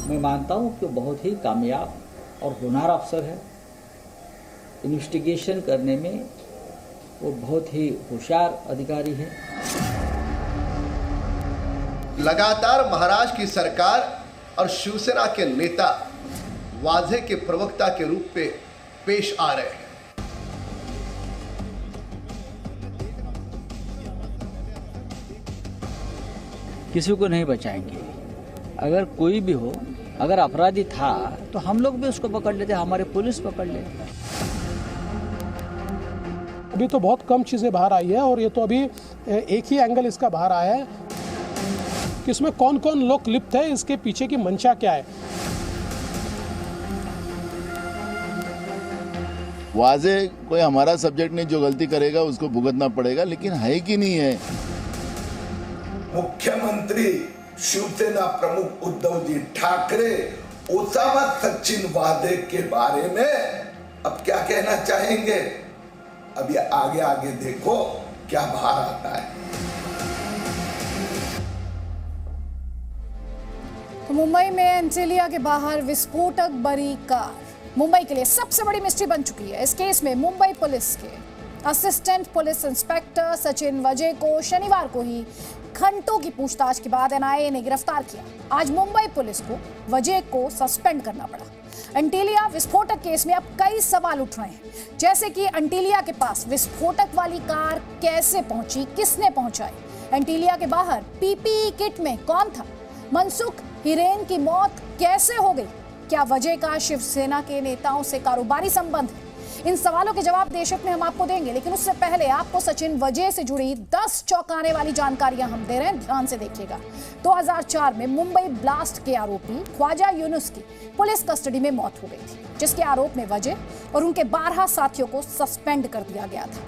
मैं मानता हूँ कि वो बहुत ही कामयाब और होनहार अफसर है। इन्वेस्टिगेशन करने में वो बहुत ही होशियार अधिकारी है। लगातार महाराष्ट्र की सरकार और शिवसेना के नेता वाजे के प्रवक्ता के रूप में पेश आ रहे हैं। किसी को नहीं बचाएंगे। अगर कोई भी हो, अगर अपराधी था तो हम लोग भी उसको पकड़ लेते, हमारे पुलिस पकड़ ले। अभी तो बहुत कम चीज़ें बाहर आई है और ये तो अभी एक ही एंगल इसका बाहर आया है कि इसमें कौन कौन लोग लिप्त है, इसके पीछे की मंशा क्या है। वाजे कोई हमारा सब्जेक्ट नहीं, जो गलती करेगा उसको भुगतना पड़ेगा, लेकिन है कि नहीं है। मुख्यमंत्री शिवसेना प्रमुख उद्धव जी ठाकरे ओसामा सचिन वाजे के बारे में अब क्या कहना चाहेंगे? अब ये आगे आगे देखो क्या बाहर आता है। तो मुंबई में एंटिलिया के बाहर विस्फोटक भरी कार मुंबई के लिए सबसे बड़ी मिस्ट्री बन चुकी है। इस केस में मुंबई पुलिस के असिस्टेंट पुलिस इंस्पेक्टर सचिन वाजे को शनिवार को ही घंटों की पूछताछ के बाद एनआईए ने गिरफ्तार किया। आज मुंबई पुलिस को वाजे को सस्पेंड करना पड़ा। एंटिलिया विस्फोटक केस में अब कई सवाल उठ रहे हैं, जैसे कि एंटिलिया के पास विस्फोटक वाली कार कैसे पहुंची, किसने पहुंचाई, एंटिलिया के बाहर पीपीई किट में कौन था, मनसुख हिरेन की मौत कैसे हो गई, क्या वजह का शिवसेना के नेताओं से कारोबारी संबंध है। इन सवालों के जवाब देशक में हम आपको देंगे, लेकिन उससे पहले आपको सचिन वाजे से जुड़ी 10 चौंकाने वाली जानकारियां हम दे रहे हैं, ध्यान से देखिएगा। 2004 में मुंबई ब्लास्ट के आरोपी ख्वाजा यूनुस की पुलिस कस्टडी में मौत हो गई थी, जिसके आरोप में वाजे और उनके 12 साथियों को सस्पेंड कर दिया गया था।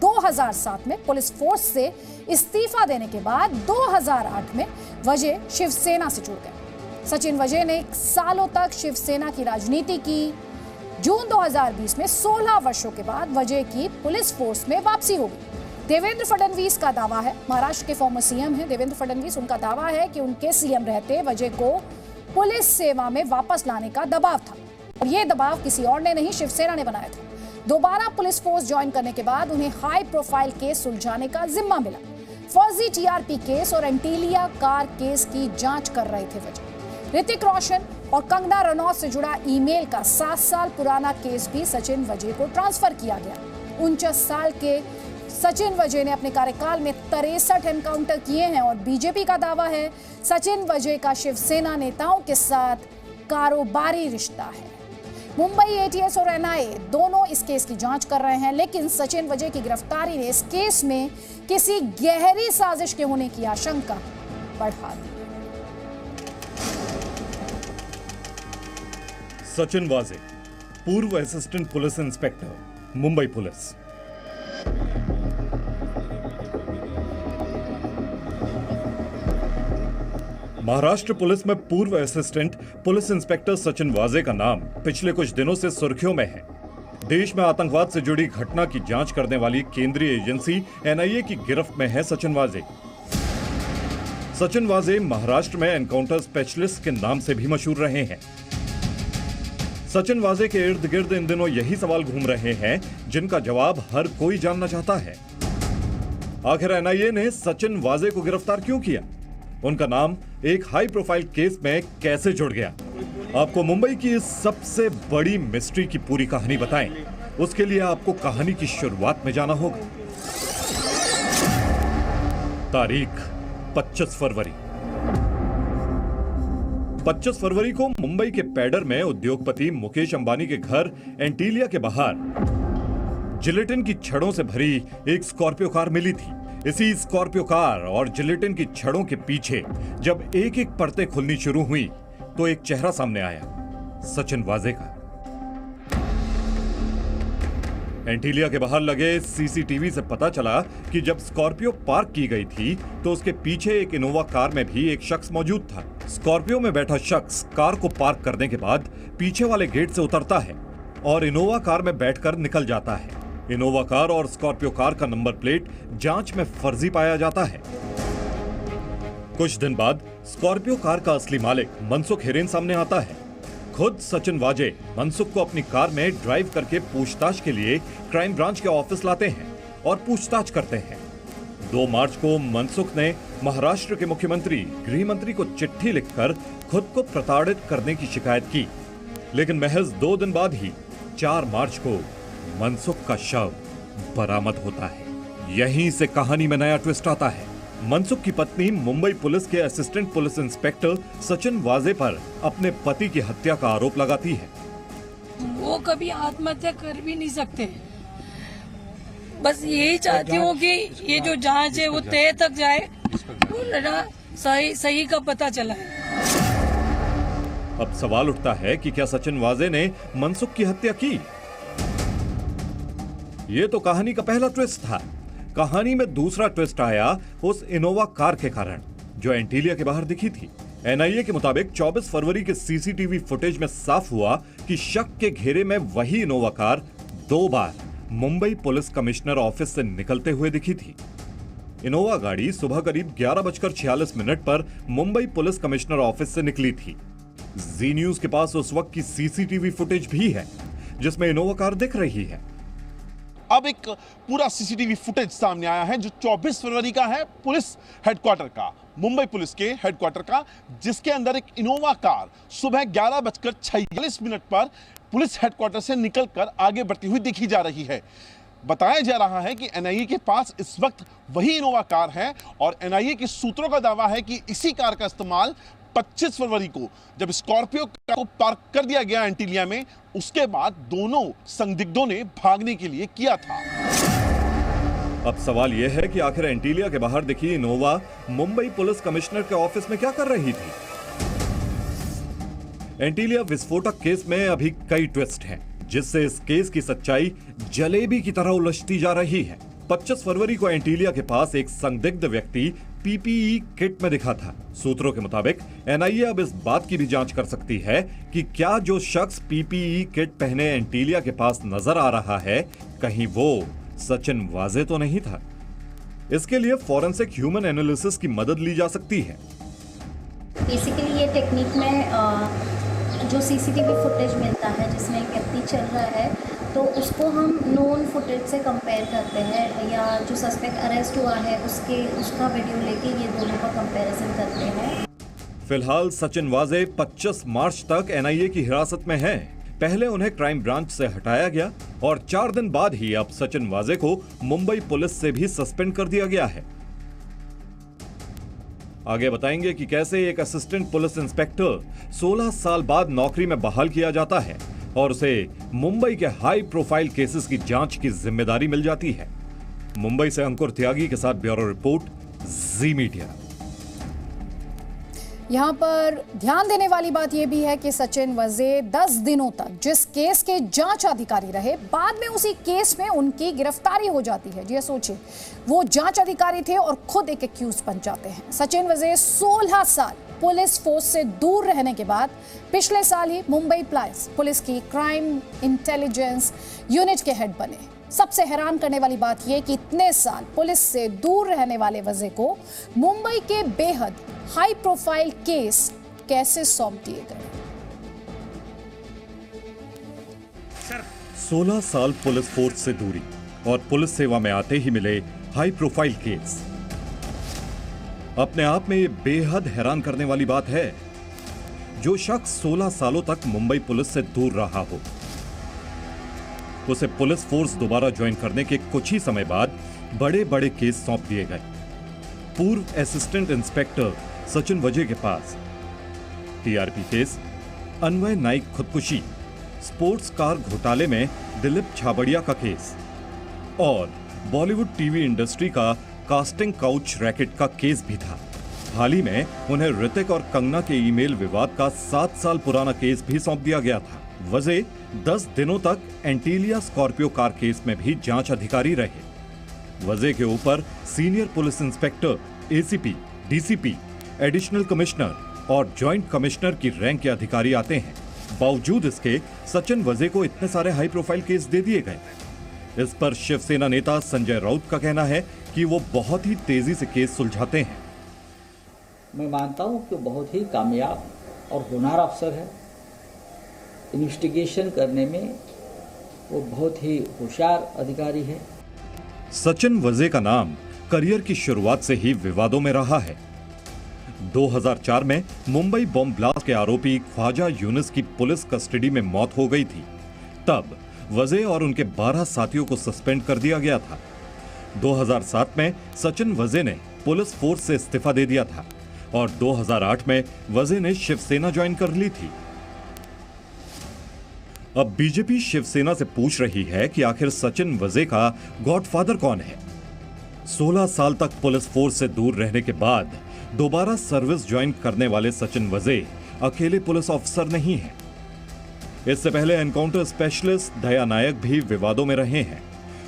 2007 में पुलिस फोर्स से इस्तीफा देने के बाद 2008 में वाजे शिवसेना से जुड़ गए। सचिन वाजे ने सालों तक शिवसेना की राजनीति की। जून 2020 में 16 वर्षों के बाद वाजे की पुलिस फोर्स में वापसी होगी। देवेंद्र फडणवीस का दावा है, महाराष्ट्र के फॉर्मर सीएम हैं देवेंद्र फडणवीस, उनका दावा है कि उनके सीएम रहते वाजे को पुलिस सेवा में वापस लाने का दबाव था, और ये दबाव किसी और ने नहीं, शिवसेना ने बनाया था। दोबारा पुलिस फोर्स ज्वाइन करने के बाद उन्हें हाई प्रोफाइल केस सुलझाने का जिम्मा मिला। फर्जी टीआरपी केस और एंटिलिया कार केस की जांच कर रहे थे वाजे। ऋतिक रोशन और कंगना रनौत से जुड़ा ईमेल का 7 साल पुराना केस भी सचिन वाजे को ट्रांसफर किया गया। 49 साल के सचिन वाजे ने अपने कार्यकाल में 63 एनकाउंटर किए हैं, और बीजेपी का दावा है सचिन वाजे का शिवसेना नेताओं के साथ कारोबारी रिश्ता है। मुंबई एटीएस और एनआईए दोनों इस केस की जांच कर रहे हैं, लेकिन सचिन वाजे की गिरफ्तारी ने इस केस में किसी गहरी साजिश के होने की आशंका बढ़ा दी। सचिन वाजे, पूर्व assistant police inspector, Mumbai police. Maharashtra police में पूर्व असिस्टेंट पुलिस इंस्पेक्टर सचिन वाजे का नाम पिछले कुछ दिनों से सुर्खियों में है। देश में आतंकवाद से जुड़ी घटना की जांच करने वाली केंद्रीय एजेंसी एनआईए की गिरफ्त में है सचिन वाजे। सचिन वाजे महाराष्ट्र में एनकाउंटर स्पेशलिस्ट के नाम से भी मशहूर रहे हैं। सचिन वाजे के इर्द गिर्द इन दिनों यही सवाल घूम रहे हैं, जिनका जवाब हर कोई जानना चाहता है। आखिर एनआईए ने सचिन वाजे को गिरफ्तार क्यों किया? उनका नाम एक हाई प्रोफाइल केस में कैसे जुड़ गया? आपको मुंबई की इस सबसे बड़ी मिस्ट्री की पूरी कहानी बताएं। उसके लिए आपको कहानी की शुरुआत में जाना होगा। तारीख 25 फरवरी। 25 फरवरी को मुंबई के पैडर में उद्योगपति मुकेश अंबानी के घर एंटिलिया के बाहर जिलेटिन की छड़ों से भरी एक स्कॉर्पियो कार मिली थी। इसी स्कॉर्पियो कार और जिलेटिन की छड़ों के पीछे जब एक एक परतें खुलनी शुरू हुई तो एक चेहरा सामने आया, सचिन वाजे का। एंटिलिया के बाहर लगे सीसीटीवी से पता चला कि जब स्कॉर्पियो पार्क की गई थी तो उसके पीछे एक इनोवा कार में भी एक शख्स मौजूद था। स्कॉर्पियो में बैठा शख्स कार को पार्क करने के बाद पीछे वाले गेट से उतरता है और इनोवा कार में बैठकर निकल जाता है। इनोवा कार और स्कॉर्पियो कार का नंबर प्लेट जांच में फर्जी पाया जाता है। कुछ दिन बाद स्कॉर्पियो कार का असली मालिक मनसुख हिरेन सामने आता है। खुद सचिन वाजे मनसुख को अपनी कार में ड्राइव करके पूछताछ के लिए क्राइम ब्रांच के ऑफिस लाते हैं और पूछताछ करते हैं। 2 मार्च को मनसुख ने महाराष्ट्र के मुख्यमंत्री गृह मंत्री को चिट्ठी लिखकर खुद को प्रताड़ित करने की शिकायत की, लेकिन महज 2 दिन बाद ही 4 मार्च को मनसुख का शव बरामद होता है। यहीं से कहानी में नया ट्विस्ट आता है। मनसुख की पत्नी मुंबई पुलिस के असिस्टेंट पुलिस इंस्पेक्टर सचिन वाजे पर अपने पति की हत्या का आरोप लगाती है। वो कभी आत्महत्या कर भी नहीं सकते। बस यही चाहती हूँ कि ये जो जांच है वो तय तक जाए, सही का पता चला है। अब सवाल उठता है कि क्या सचिन वाजे ने मनसुख की हत्या की? ये तो कहानी का पहला ट्विस्ट था। कहानी में दूसरा ट्विस्ट आया उस इनोवा कार के कारण जो एंटीलिया के बाहर दिखी थी। एनआईए के मुताबिक 24 फरवरी के सीसीटीवी फुटेज में साफ हुआ कि शक के घेरे में वही इनोवा कार 2 बार मुंबई पुलिस कमिश्नर ऑफिस से निकलते हुए दिखी थी। इनोवा गाड़ी सुबह करीब 11:46 पर मुंबई पुलिस कमिश्नर ऑफिस से निकली थी। जी न्यूज के पास उस वक्त की सीसीटीवी फुटेज भी है जिसमें इनोवा कार दिख रही है। अब एक पूरा सीसीटीवी फुटेज सामने आया है जो 24 फरवरी का है, पुलिस हेडक्वार्टर का, मुंबई पुलिस के हेडक्वार्टर का, जिसके अंदर एक इनोवा कार सुबह 11:46 पर पुलिस हेडक्वार्टर से निकलकर आगे बढ़ती हुई देखी जा रही है। बताया जा रहा है कि एनआईए के पास इस वक्त वही इनोवा कार है और एनआईए के सूत्रों का दावा है कि इसी कार का इस्तेमाल 25 फरवरी को जब स्कॉर्पियो कार को पार्क कर दिया गया एंटीलिया में, उसके बाद दोनों संदिग्धों ने भागने के लिए किया था। अब सवाल यह है कि आखिर एंटीलिया के बाहर दिखी इनोवा मुंबई पुलिस कमिश्नर के ऑफिस में क्या कर रही थी? एंटीलिया विस्फोटक केस में अभी कई ट्विस्ट हैं, जिससे इस केस की सच्चाई जलेबी की तरह उलझती जा रही है। 25 फरवरी को एंटीलिया के पास एक संदिग्ध व्यक्ति पीपीई किट में दिखा था। सूत्रों के मुताबिक एनआईए अब इस बात की भी जांच कर सकती है कि क्या जो शख्स पीपीई किट पहने एंटीलिया के पास नजर आ रहा है, कहीं वो सचिन वाजे तो नहीं था। इसके लिए फॉरेंसिक ह्यूमन एनालिसिस की मदद ली जा सकती है। बेसिकली ये टेक्निक में जो सीसीटीवी फुटेज मिलता है जिसमें एक व्यक्ति चल रहा है, तो उसको हम नोन फुटेज से कंपेयर करते हैं, या जो सस्पेक्ट अरेस्ट हुआ है उसका वीडियो लेके ये दोनों का कंपैरिजन करते हैं। फिलहाल सचिन वाजे 25 मार्च तक एनआईए की हिरासत में हैं। पहले उन्हें क्राइम ब्रांच से हटाया गया और 4 दिन बाद ही अब सचिन वाजे को मुंबई पुलिस से भी सस्पेंड कर दिया गया है। आगे बताएंगे कि कैसे एक असिस्टेंट पुलिस इंस्पेक्टर 16 साल बाद नौकरी में बहाल किया जाता है और उसे मुंबई के हाई प्रोफाइल केसेस की जांच की जिम्मेदारी मिल जाती है। मुंबई से अंकुर त्यागी के साथ ब्यूरो रिपोर्ट, जी मीडिया। यहाँ पर ध्यान देने वाली बात यह भी है कि सचिन वाजे 10 दिनों तक जिस केस के जांच अधिकारी रहे, बाद में उसी केस में उनकी गिरफ्तारी हो जाती है। जी सोचिए, वो जांच अधिकारी थे और खुद एक एक्यूज बन जाते हैं। सचिन वाजे 16 साल पुलिस फोर्स से दूर रहने के बाद पिछले साल ही मुंबई पुलिस की क्राइम इंटेलिजेंस यूनिट के हेड बने। सबसे हैरान करने वाली बात यह कि इतने साल पुलिस से दूर रहने वाले वाजे को मुंबई के बेहद हाई प्रोफाइल केस कैसे सौंप दिए गए। 16 साल पुलिस फोर्स से दूरी और पुलिस सेवा में आते ही मिले हाई प्रोफाइल केस। अपने आप में ये बेहद हैरान करने वाली बात है। जो शख्स 16 सालों तक मुंबई पुलिस से दूर रहा हो, उसे पुलिस फोर्स दोबारा ज्वाइन करने के कुछ ही समय बाद बड़े बड़े केस सौंप दिए गए। पूर्व असिस्टेंट इंस्पेक्टर सचिन वाजे के पास टीआरपी केस, अन्वय नाइक खुदकुशी, स्पोर्ट्स कार घोटाले में दिलीप छाबड़िया का केस और बॉलीवुड टीवी इंडस्ट्री का कास्टिंग काउच रैकेट का केस भी था। हाल ही में उन्हें ऋतिक और कंगना के ईमेल विवाद का 7 साल पुराना केस भी सौंप दिया गया था। वाजे 10 दिनों तक एंटीलिया स्कॉर्पियो कार केस में भी जांच अधिकारी रहे। वाजे के ऊपर senior police inspector, ACP, DCP, additional commissioner और जॉइंट कमिश्नर की रैंक के अधिकारी आते हैं। बावजूद इसके सचिन वाजे को इतने सारे हाई प्रोफाइल केस दे दिए गए। इस पर शिवसेना नेता संजय राउत का कहना है कि वो बहुत ही तेजी से केस सुलझाते हैं। मैं मानता हूँ कि बहुत ही कामयाब और होनहार अफसर है। इन्वेस्टिगेशन करने में वो बहुत ही होशियार अधिकारी है। सचिन वजे का नाम करियर की शुरुआत से ही विवादों में रहा है। 2004 में मुंबई बॉम्ब ब्लास्ट के आरोपी ख्वाजा यूनिस की पुलिस कस्टडी में मौत हो गई थी। तब वजे और उनके 12 साथियों को सस्पेंड कर दिया गया था। 2007 में सचिन वजे ने पुलिस फोर्स से इस्तीफा दे दिया था और 2008 में वजे ने शिवसेना ज्वाइन कर ली थी। अब बीजेपी शिवसेना से पूछ रही है कि आखिर सचिन वजे का गॉडफादर कौन है। 16 साल तक पुलिस फोर्स से दूर रहने के बाद दोबारा सर्विस ज्वाइन करने वाले सचिन वजे अकेले पुलिस ऑफिसर नहीं हैं। इससे पहले एनकाउंटर स्पेशलिस्ट दया नायक भी विवादों में रहे हैं।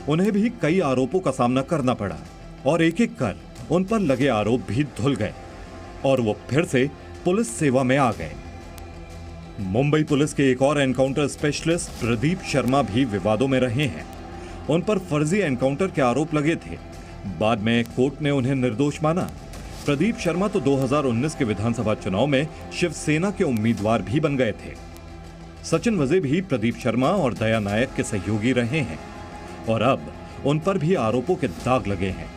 उन्हें भी कई आरोपों का सामना करना पड़ा और एक एक कर उन पर लगे आरोप भी धुल गए और वो फिर से पुलिस सेवा में आ गए। मुंबई पुलिस के एक और एनकाउंटर स्पेशलिस्ट प्रदीप शर्मा भी विवादों में रहे हैं। उन पर फर्जी एनकाउंटर के आरोप लगे थे। बाद में कोर्ट ने उन्हें निर्दोष माना। प्रदीप शर्मा तो 2019 के विधानसभा चुनाव में शिवसेना के उम्मीदवार भी बन गए थे। सचिन वजे भी प्रदीप शर्मा और दया नायक के सहयोगी रहे हैं और अब उन पर भी आरोपों के दाग लगे हैं।